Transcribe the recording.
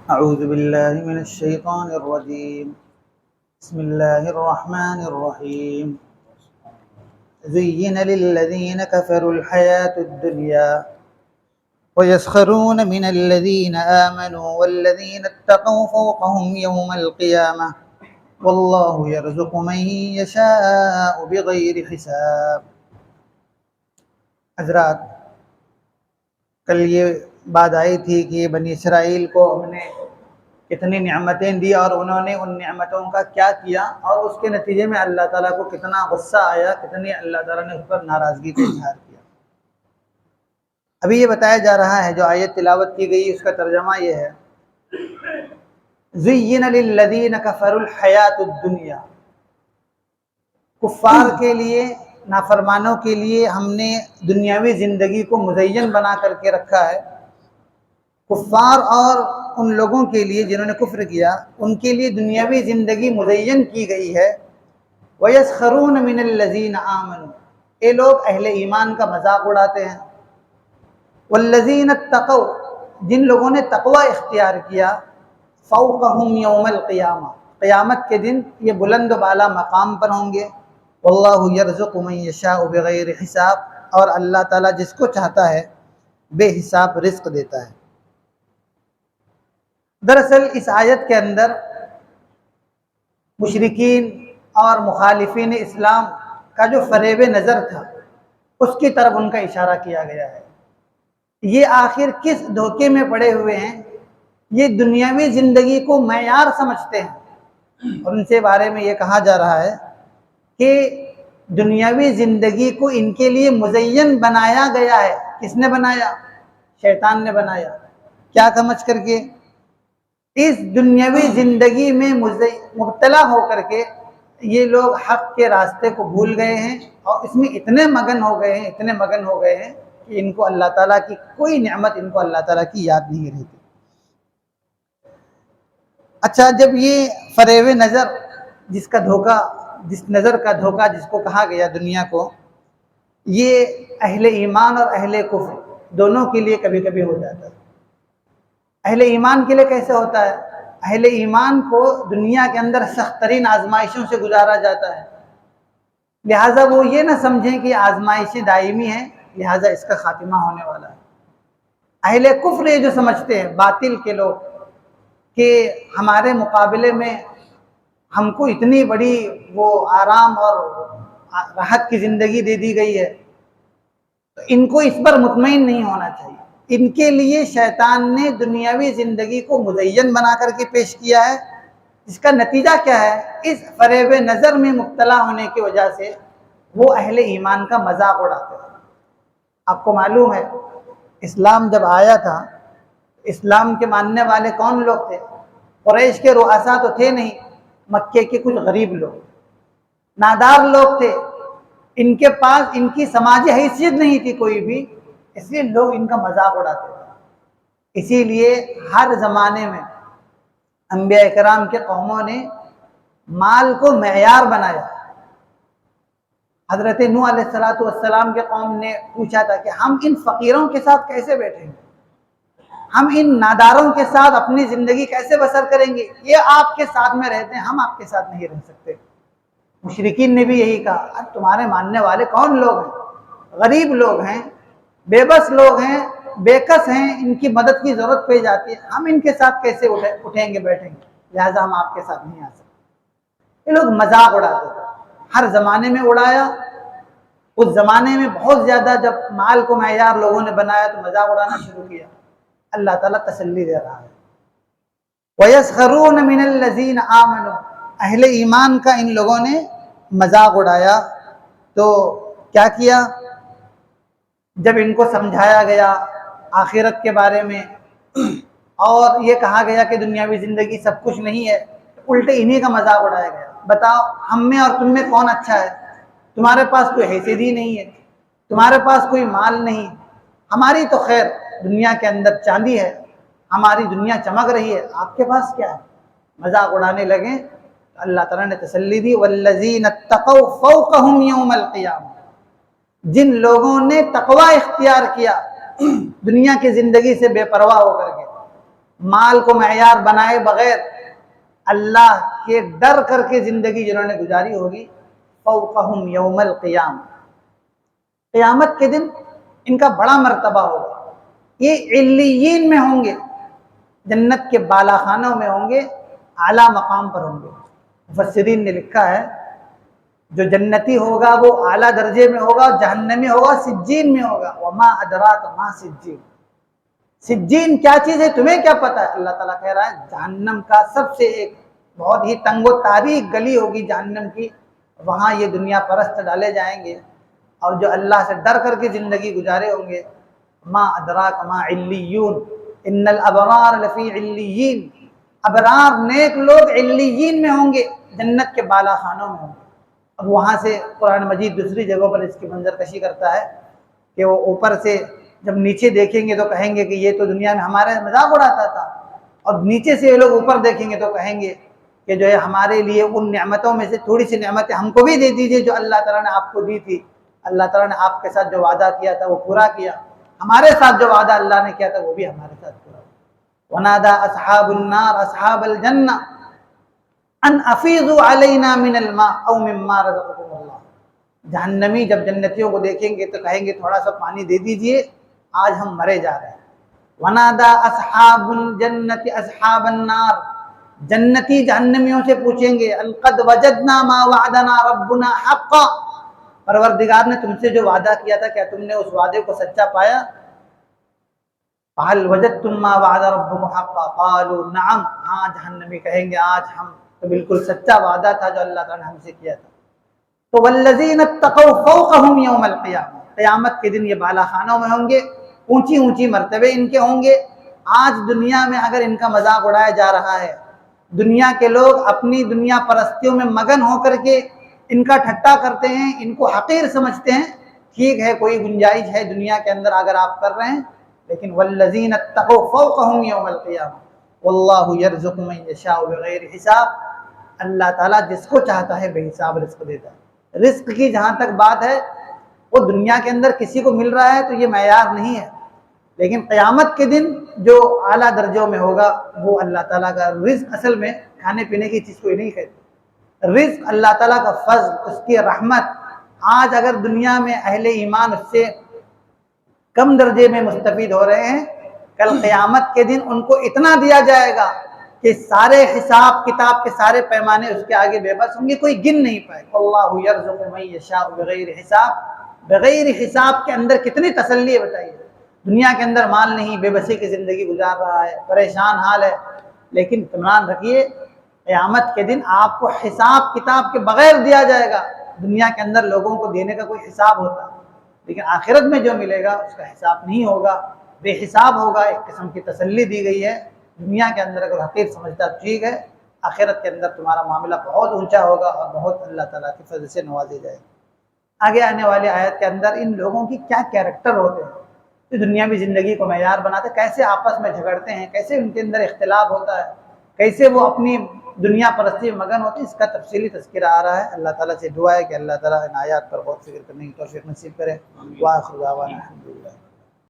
أعوذ بالله من الشيطان الرجيم. بسم الله الرحمن الرحيم. زين للذين كفروا الحياة الدنيا ويسخرون من الذين آمنوا والذين اتقوا فوقهم يوم القيامة والله يرزق من يشاء بغير حساب. حضرات، کل یہ بات آئی تھی کہ بنی اسرائیل کو ہم نے کتنی نعمتیں دی اور انہوں نے ان نعمتوں کا کیا کیا، اور اس کے نتیجے میں اللہ تعالیٰ کو کتنا غصہ آیا، کتنی اللہ تعالیٰ نے اس پر ناراضگی کا اظہار کیا. ابھی یہ بتایا جا رہا ہے، جو آیت تلاوت کی گئی اس کا ترجمہ یہ ہے: زین للذین کفروا الحیات الدنیا. کفار کے لیے، نافرمانوں کے لیے ہم نے دنیاوی زندگی کو مزین بنا کر کے رکھا ہے. کفار اور ان لوگوں کے لیے جنہوں نے کفر کیا، ان کے لیے دنیاوی زندگی مزین کی گئی ہے. وَيَسْخَرُونَ مِنَ الَّذِينَ آمَنُوا. یہ لوگ اہل ایمان کا مذاق اڑاتے ہیں. وَالَّذِينَ اتَّقَوْا. جن لوگوں نے تقوی اختیار کیا، فَوْقَهُمْ يَوْمَ الْقِيَامَةِ. قیامت کے دن یہ بلند و بالا مقام پر ہوں گے. وَاللَّهُ يَرْزُقُ مَن يَشَاءُ بِغَيْرِ حِسَاب. اور اللہ تعالیٰ جس کو چاہتا ہے بے حساب رزق دیتا ہے. دراصل اس آیت کے اندر مشرکین اور مخالفین اسلام کا جو فریب نظر تھا، اس کی طرف ان کا اشارہ کیا گیا ہے. یہ آخر کس دھوکے میں پڑے ہوئے ہیں؟ یہ دنیاوی زندگی کو معیار سمجھتے ہیں، اور ان سے بارے میں یہ کہا جا رہا ہے کہ دنیاوی زندگی کو ان کے لیے مزین بنایا گیا ہے. کس نے بنایا؟ شیطان نے بنایا. کیا سمجھ کر کے؟ اس دنیاوی زندگی میں مبتلا ہو کر کے یہ لوگ حق کے راستے کو بھول گئے ہیں، اور اس میں اتنے مگن ہو گئے ہیں کہ ان کو اللہ تعالیٰ کی کوئی نعمت، ان کو اللہ تعالیٰ کی یاد نہیں رہتی. اچھا، جب یہ فریب نظر، جس نظر کا دھوکہ جس کو کہا گیا دنیا کو، یہ اہل ایمان اور اہل کفر دونوں کے لیے کبھی کبھی ہو جاتا ہے. اہل ایمان کے لیے کیسے ہوتا ہے؟ اہل ایمان کو دنیا کے اندر سخت ترین آزمائشوں سے گزارا جاتا ہے، لہٰذا وہ یہ نہ سمجھیں کہ آزمائشیں دائمی ہیں، لہٰذا اس کا خاتمہ ہونے والا ہے. اہل کفر یہ جو سمجھتے ہیں، باطل کے لوگ، کہ ہمارے مقابلے میں ہم کو اتنی بڑی وہ آرام اور راحت کی زندگی دے دی گئی ہے، تو ان کو اس پر مطمئن نہیں ہونا چاہیے. ان کے لیے شیطان نے دنیاوی زندگی کو مزین بنا کر کے پیش کیا ہے. اس کا نتیجہ کیا ہے؟ اس فریب نظر میں مبتلا ہونے کی وجہ سے وہ اہل ایمان کا مذاق اڑاتے ہیں. آپ کو معلوم ہے، اسلام جب آیا تھا، اسلام کے ماننے والے کون لوگ تھے؟ قریش کے رؤساء تو تھے نہیں، مکے کے کچھ غریب لوگ، نادار لوگ تھے. ان کے پاس ان کی سماجی حیثیت نہیں تھی کوئی بھی، اس لیے لوگ ان کا مذاق اڑاتے تھے. اسی لیے ہر زمانے میں انبیاء اکرام کے قوموں نے مال کو معیار بنایا. حضرت نوح علیہ السلام کے قوم نے پوچھا تھا کہ ہم ان فقیروں کے ساتھ کیسے بیٹھیں گے، ہم ان ناداروں کے ساتھ اپنی زندگی کیسے بسر کریں گے؟ یہ آپ کے ساتھ میں رہتے ہیں، ہم آپ کے ساتھ نہیں رہ سکتے. مشرکین نے بھی یہی کہا، تمہارے ماننے والے کون لوگ ہیں؟ غریب لوگ ہیں، بے بس لوگ ہیں، بے کس ہیں، ان کی مدد کی ضرورت پہ جاتی ہے، ہم ان کے ساتھ کیسے اٹھیں گے بیٹھیں گے؟ لہٰذا ہم آپ کے ساتھ نہیں آ سکتے. یہ لوگ مذاق اڑاتے تھے، ہر زمانے میں اڑایا. اس زمانے میں بہت زیادہ جب مال کو معیار لوگوں نے بنایا تو مذاق اڑانا شروع کیا. اللہ تعالیٰ تسلی دے رہا ہے. وَيَسْخَرُونَ مِنَ الَّذِينَ آمَنُوا. اہل ایمان کا ان لوگوں نے مذاق اڑایا. تو کیا کیا؟ جب ان کو سمجھایا گیا آخرت کے بارے میں اور یہ کہا گیا کہ دنیاوی زندگی سب کچھ نہیں ہے، الٹے انہی کا مذاق اڑایا گیا. بتاؤ ہم میں اور تم میں کون اچھا ہے؟ تمہارے پاس کوئی حیثیت ہی نہیں ہے، تمہارے پاس کوئی مال نہیں، ہماری تو خیر دنیا کے اندر چاندی ہے، ہماری دنیا چمک رہی ہے، آپ کے پاس کیا ہے؟ مذاق اڑانے لگے. اللہ تعالیٰ نے تسلی دی، وَالَّذِينَ اتَّقَوْا فَوْقَهُمْ يَوْمَ الْقِيَامَةِ. جن لوگوں نے تقوی اختیار کیا دنیا کی زندگی سے بے پرواہ ہو کر کے، مال کو معیار بنائے بغیر اللہ کے ڈر کر کے زندگی جنہوں نے گزاری ہوگی، فوقہم یوم القیامہ، قیامت کے دن ان کا بڑا مرتبہ ہوگا، یہ علیین میں ہوں گے، جنت کے بالا خانوں میں ہوں گے، اعلیٰ مقام پر ہوں گے۔ مفسرین نے لکھا ہے جو جنتی ہوگا وہ اعلیٰ درجے میں ہوگا، جہنمی ہوگا سجین میں ہوگا۔ وما ادراک ما سجین، سجین کیا چیز ہے تمہیں کیا پتہ ہے؟ اللہ تعالیٰ کہہ رہا ہے جہنم کا سب سے ایک بہت ہی تنگ و تاریک گلی ہوگی جہنم کی، وہاں یہ دنیا پرست ڈالے جائیں گے اور جو اللہ سے ڈر کر کے زندگی گزارے ہوں گے۔ ما ادراک ما علیون ان الابرار لفی علیین، ابرار نیک لوگ علیین میں ہوں گے، جنت کے بالا خانوں میں ہوں گے۔ اب وہاں سے قرآن مجید دوسری جگہوں پر اس کی منظر کشی کرتا ہے کہ وہ اوپر سے جب نیچے دیکھیں گے تو کہیں گے کہ یہ تو دنیا میں ہمارے مذاق اڑاتا تھا، اور نیچے سے یہ لوگ اوپر دیکھیں گے تو کہیں گے کہ جو ہے ہمارے لیے ان نعمتوں میں سے تھوڑی سی نعمتیں ہم کو بھی دے دیجیے جو اللہ تعالیٰ نے آپ کو دی تھی۔ اللہ تعالیٰ نے آپ کے ساتھ جو وعدہ کیا تھا وہ پورا کیا، ہمارے ساتھ جو وعدہ اللہ نے کیا تھا وہ بھی ہمارے ساتھ پورا۔ وَنَادَى أَصْحَابُ النَّارِ أَصْحَابَ الْجَنَّةِ أَنْ أَفِيضُوا عَلَيْنَا مِنَ الْمَاءِ أَوْ مِمَّا رَزَقَكُمُ اللَّهُ، جہنمی جب جنتیوں کو دیکھیں گے تو کہیں گے تھوڑا سا پانی دے دیجئے، آج ہم مرے جا رہے ہیں۔ وَنَادَى أَصْحَابُ الْجَنَّةِ أَصْحَابَ النَّارِ، جنتی جہنمیوں سے پوچھیں گے القد وجدنا ما وعدنا ربنا حقا، پروردگار نے تم سے جو وعدہ کیا تھا کیا تم نے اس وعدے کو سچا پایا؟ فَهَلْ وَجَدْتُمْ مَا وَعَدَ رَبُّكُمْ حَقًّا قَالُوا نَعَمْ، ہاں جہنمی کہیں گے آج ہم تو بالکل سچا وعدہ تھا جو اللہ تعالیٰ نے ہم سے کیا تھا۔ تو وَالَّذِينَ اتَّقَوْا فَوْقَهُمْ يَوْمَ الْقِيَامَةِ، قیامت کے دن یہ بالا خانوں میں ہوں گے، اونچی اونچی مرتبے ان کے ہوں گے۔ آج دنیا میں اگر ان کا مذاق اڑایا جا رہا ہے، دنیا کے لوگ اپنی دنیا پرستیوں میں مگن ہو کر کے ان کا ٹھٹا کرتے ہیں، ان کو حقیر سمجھتے ہیں، ٹھیک ہے کوئی گنجائش ہے دنیا کے اندر اگر آپ کر رہے ہیں، لیکن والذین اتقوا فوقہم یوم القیامہ واللہ یرزق من یشاء بغیر حساب، اللہ تعالیٰ جس کو چاہتا ہے بے حساب رزق دیتا ہے۔ رزق کی جہاں تک بات ہے وہ دنیا کے اندر کسی کو مل رہا ہے تو یہ معیار نہیں ہے، لیکن قیامت کے دن جو اعلیٰ درجوں میں ہوگا وہ اللہ تعالیٰ کا رزق، اصل میں کھانے پینے کی چیز کوئی نہیں کہتے، رزق اللہ تعالیٰ کا فضل، اس کی رحمت۔ آج اگر دنیا میں اہل ایمان اس سے کم درجے میں مستفید ہو رہے ہیں، کل قیامت کے دن ان کو اتنا دیا جائے گا کہ سارے حساب کتاب کے سارے پیمانے اس کے آگے بے بس ہوں گے، کوئی گن نہیں پائے۔ اللہ یرزق من یشاء بغیر حساب، بغیر حساب کے اندر کتنی تسلی ہے بتائیے۔ دنیا کے اندر مال نہیں، بے بسی کی زندگی گزار رہا ہے، پریشان حال ہے، لیکن اطمینان رکھیے قیامت کے دن آپ کو حساب کتاب کے بغیر دیا جائے گا۔ دنیا کے اندر لوگوں کو دینے کا کوئی حساب ہوتا، لیکن آخرت میں جو ملے گا اس کا حساب نہیں ہوگا، بے حساب ہوگا۔ ایک قسم کی تسلی دی گئی ہے، دنیا کے اندر اگر حقیر سمجھتا ٹھیک ہے، آخرت کے اندر تمہارا معاملہ بہت اونچا ہوگا اور بہت اللہ تعالیٰ کی فضل سے نوازے جائے گا۔ آگے آنے والی آیت کے اندر ان لوگوں کی کیا کیریکٹر ہوتے ہیں جو دنیاوی زندگی کو معیار بناتے، کیسے آپس میں جھگڑتے ہیں، کیسے ان کے اندر اختلاف ہوتا ہے، کیسے وہ اپنی دنیا پرستی میں مگن ہوتے ہیں، اس کا تفصیلی تذکرہ آ رہا ہے۔ اللہ تعالیٰ سے دعا ہے کہ اللہ تعالیٰ ان آیات پر غور و فکر کرنے کی توفیق نصیب کرے۔ وآخر دعوانا الحمدللہ۔